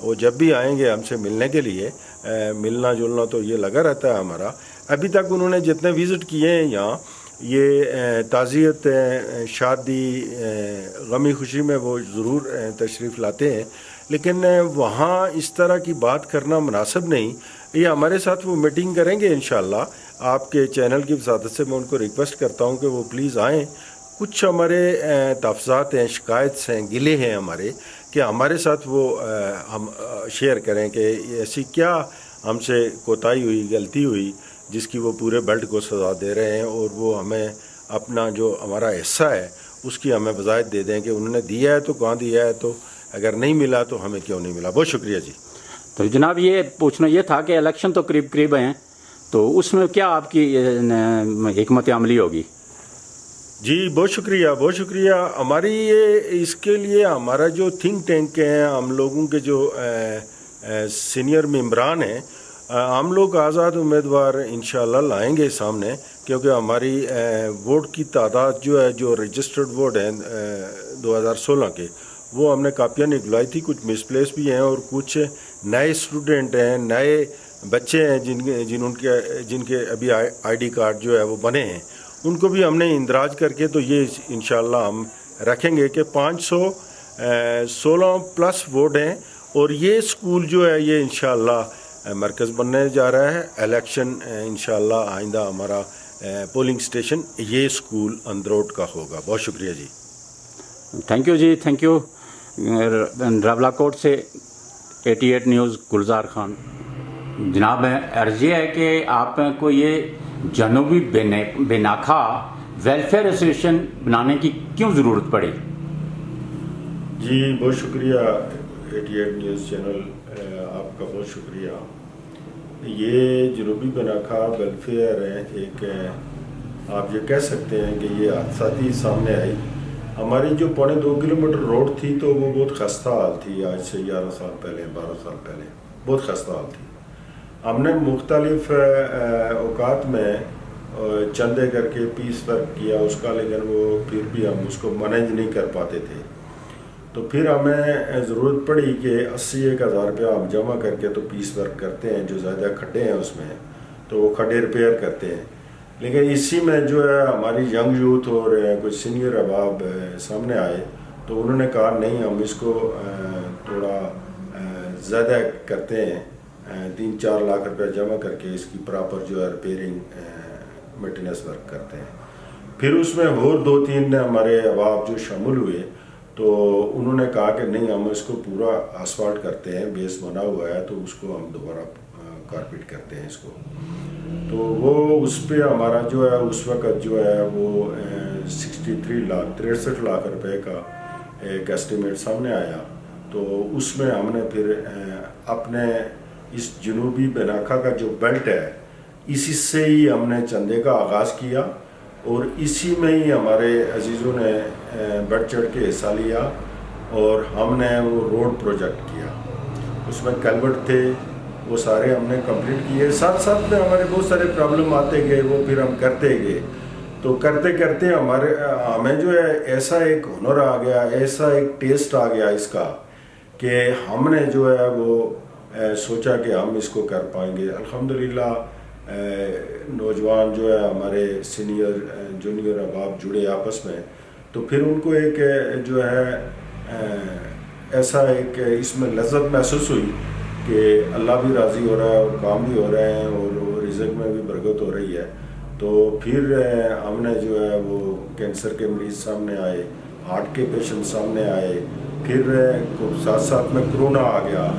وہ جب بھی آئیں گے ہم سے ملنے کے لیے ملنا جلنا تو یہ لگا رہتا ہے ہمارا. ابھی تک انہوں نے جتنے وزٹ کیے ہیں یہاں یہ تعزیت شادی غمی خوشی میں وہ ضرور تشریف لاتے ہیں, لیکن وہاں اس طرح کی بات کرنا مناسب نہیں. یہ ہمارے ساتھ وہ میٹنگ کریں گے انشاءاللہ. آپ کے چینل کی وساطت سے میں ان کو ریکویسٹ کرتا ہوں کہ وہ پلیز آئیں. کچھ ہمارے تحفظات ہیں, شکایت ہیں, گلے ہیں ہمارے, کہ ہمارے ساتھ وہ ہم شیئر کریں کہ ایسی کیا ہم سے کوتاہی ہوئی, غلطی ہوئی جس کی وہ پورے بیلٹ کو سزا دے رہے ہیں, اور وہ ہمیں اپنا جو ہمارا حصہ ہے اس کی ہمیں وضاحت دے دیں کہ انہوں نے دیا ہے تو کہاں دیا ہے, تو اگر نہیں ملا تو ہمیں کیوں نہیں ملا. بہت شکریہ جی. تو جناب یہ پوچھنا یہ تھا کہ الیکشن تو قریب قریب ہیں, تو اس میں کیا آپ کی حکمت عملی ہوگی؟ جی بہت شکریہ, بہت شکریہ. ہماری یہ اس کے لیے ہمارا جو تھنک ٹینک ہے, ہم لوگوں کے جو سینئر ممبران ہیں, ہم لوگ آزاد امیدوار انشاءاللہ لائیں گے سامنے, کیونکہ ہماری ووٹ کی تعداد جو ہے, جو رجسٹرڈ ووٹ ہیں 2016 کے, وہ ہم نے کاپیاں نکلوائی تھی. کچھ مس پلیس بھی ہیں اور کچھ نئے اسٹوڈنٹ ہیں, نئے بچے ہیں جن کے ابھی آئی ڈی کارڈ جو ہے وہ بنے ہیں, ان کو بھی ہم نے اندراج کر کے تو یہ انشاءاللہ ہم رکھیں گے کہ 516 پلس ووٹ ہیں. اور یہ اسکول جو ہے یہ انشاءاللہ مرکز بننے جا رہا ہے. الیکشن انشاءاللہ آئندہ ہمارا پولنگ اسٹیشن یہ اسکول اندروٹ کا ہوگا. بہت شکریہ جی. تھینک یو جی, تھینک یو. راولا کوٹ سے 88 نیوز گلزار خان. جناب عرض یہ ہے کہ آپ کو یہ جنوبی بے ناکھا ویلفیئر ایسوسیشن بنانے کی کیوں ضرورت پڑی؟ جی بہت شکریہ 88 نیوز چینل, آپ کا بہت شکریہ. یہ جنوبی بے ناکھا ویلفیئر ہے, ایک آپ یہ کہہ سکتے ہیں کہ یہ حادثاتی سامنے آئی. ہماری جو 2.25 کلومیٹر روڈ تھی تو وہ بہت خستہ حال تھی. آج سے 11 سال پہلے 12 سال پہلے بہت خستہ حال تھی. ہم نے مختلف اوقات میں چندے کر کے پیس ورک کیا اس کا, لیکن وہ پھر بھی ہم اس کو مینیج نہیں کر پاتے تھے. تو پھر ہمیں ضرورت پڑی کہ 80,000 روپیہ ہم جمع کر کے تو پیس ورک کرتے ہیں. جو زیادہ کھڈے ہیں اس میں تو وہ کھڈے ریپیئر کرتے ہیں. لیکن اسی میں جو ہے ہماری ینگ یوتھ اور کچھ سینئر احباب سامنے آئے تو انہوں نے کہا نہیں, ہم اس کو تھوڑا زیادہ کرتے ہیں, 3-4 لاکھ روپے جمع کر کے اس کی پراپر جو ہے ریپیئرنگ مینٹیننس ورک کرتے ہیں. پھر اس میں اور 2-3 ہمارے احباب جو شامل ہوئے تو انہوں نے کہا کہ نہیں, ہم اس کو پورا آسفالٹ کرتے ہیں, بیس بنا ہوا ہے تو اس کو ہم دوبارہ کارپیٹ کرتے ہیں اس کو. تو وہ اس پہ ہمارا جو ہے اس وقت جو ہے وہ 63 لاکھ روپے کا ایک ایسٹیمیٹ سامنے آیا. تو اس میں ہم نے پھر اپنے اس جنوبی بے ناکھا کا جو بیلٹ ہے اسی سے ہی ہم نے چندے کا آغاز کیا, اور اسی میں ہی ہمارے عزیزوں نے بڑھ چڑھ کے حصہ لیا اور ہم نے وہ روڈ پروجیکٹ کیا. اس میں کلورٹ تھے, وہ سارے ہم نے کمپلیٹ کیے. ساتھ ساتھ میں ہمارے بہت سارے پرابلم آتے گئے, وہ پھر ہم کرتے گئے. تو کرتے کرتے ہمیں جو ہے ایسا ایک ہنر آ گیا, ایسا ایک ٹیسٹ آ گیا اس کا کہ ہم نے جو ہے وہ سوچا کہ ہم اس کو کر پائیں گے. الحمدللہ نوجوان جو ہے ہمارے سینئر جونیئر احباب جڑے آپس میں, تو پھر ان کو ایک جو ہے ایسا ایک اس میں لذت محسوس ہوئی کہ اللہ بھی راضی ہو رہا ہے اور کام بھی ہو رہے ہیں اور رزق میں بھی برکت ہو رہی ہے. تو پھر ہم نے جو ہے وہ کینسر کے مریض سامنے آئے, ہارٹ کے پیشنٹ سامنے آئے. پھر ساتھ ساتھ میں کرونا آ گیا.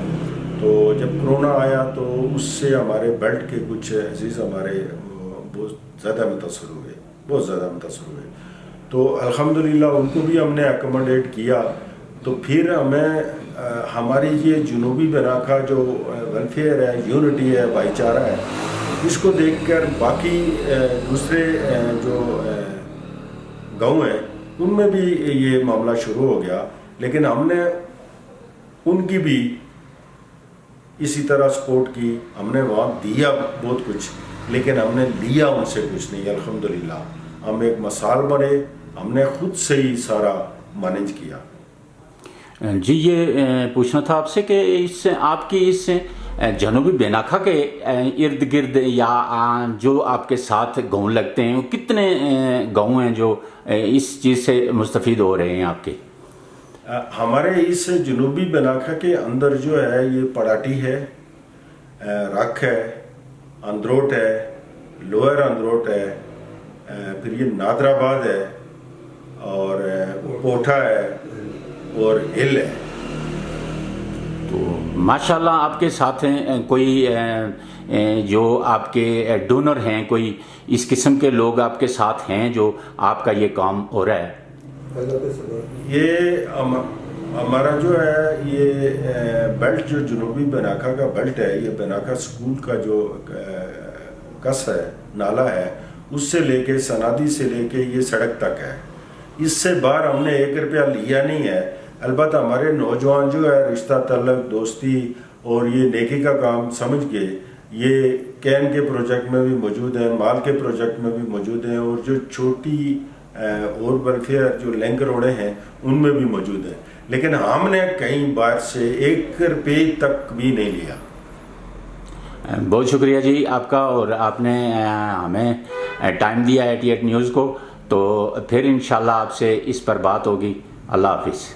تو جب کرونا آیا تو اس سے ہمارے بیلٹ کے کچھ عزیز ہمارے بہت زیادہ متاثر ہوئے, بہت زیادہ متاثر ہوئے. تو الحمدللہ ان کو بھی ہم نے اکوموڈیٹ کیا. تو پھر ہمیں ہماری یہ جنوبی بے ناکھا جو ویلفیئر ہے, یونٹی ہے, بھائی چارہ ہے, اس کو دیکھ کر باقی دوسرے جو گاؤں ہیں ان میں بھی یہ معاملہ شروع ہو گیا. لیکن ہم نے ان کی بھی اسی طرح سپورٹ کی. ہم نے وہاں دیا بہت کچھ, لیکن ہم نے لیا ان سے کچھ نہیں. الحمدللہ ہم ایک مثال بنے, ہم نے خود سے ہی سارا مینیج کیا. جی یہ پوچھنا تھا آپ سے کہ اس آپ کی اس جنوبی بیناکھا کے ارد گرد یا جو آپ کے ساتھ گاؤں لگتے ہیں وہ کتنے گاؤں ہیں جو اس چیز سے مستفید ہو رہے ہیں آپ کے؟ ہمارے اس جنوبی بیناکھا کے اندر جو ہے یہ پڑاٹی ہے، رکھ ہے، اندروٹ ہے، لوئر اندروٹ ہے، پھر یہ نادر آباد ہے اور پوٹھا ہے اور ہل ہے۔ تو ماشاءاللہ آپ کے ساتھ ہیں کوئی جو آپ کے ڈونر ہیں، کوئی اس قسم کے لوگ آپ کے ساتھ ہیں جو آپ کا یہ کام ہو رہا ہے؟ یہ ہمارا جو ہے یہ بیلٹ جو جنوبی بیناکھا کا بیلٹ ہے، یہ بیناکھا اسکول کا جو کس ہے، نالا ہے، اس سے لے کے سنادی سے لے کے یہ سڑک تک ہے۔ اس سے باہر ہم نے 1 روپیہ لیا نہیں ہے۔ البتہ ہمارے نوجوان جو ہے رشتہ تعلق، دوستی اور یہ نیکی کا کام سمجھ کے یہ کین کے پروجیکٹ میں بھی موجود ہیں، مال کے پروجیکٹ میں بھی موجود ہیں، اور جو چھوٹی اور ویلفیئر جو لنک روڈیں ہیں ان میں بھی موجود ہیں، لیکن ہم نے کہیں باہر سے 1 روپے تک بھی نہیں لیا۔ بہت شکریہ جی آپ کا، اور آپ نے ہمیں ٹائم دیا 88 نیوز کو، تو پھر انشاءاللہ آپ سے اس پر بات ہوگی۔ اللہ حافظ۔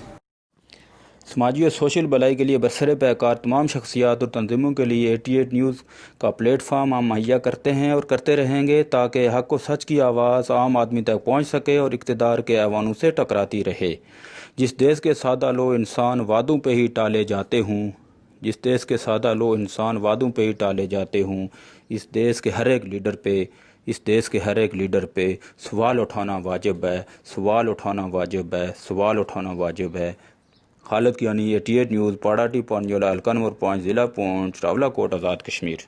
سماجی اور سوشل بھلائی کے لیے برسر پیکار تمام شخصیات اور تنظیموں کے لیے 88 نیوز کا پلیٹ فارم ہم مہیا کرتے ہیں اور کرتے رہیں گے تاکہ حق و سچ کی آواز عام آدمی تک پہنچ سکے اور اقتدار کے ایوانوں سے ٹکراتی رہے۔ جس دیش کے سادہ لو انسان وعدوں پہ ہی ٹالے جاتے ہوں، جس دیش کے سادہ لو انسان وعدوں پہ ہی ٹالے جاتے ہوں، اس دیش کے ہر ایک لیڈر پہ سوال اٹھانا واجب ہے، سوال اٹھانا واجب ہے، سوال اٹھانا واجب ہے۔ خالد کیانی، 88 نیوز، پاڑاٹی پانجولا، الکنور پوائنٹ، ضلع پونچھ، راولہ کوٹ، آزاد کشمیر۔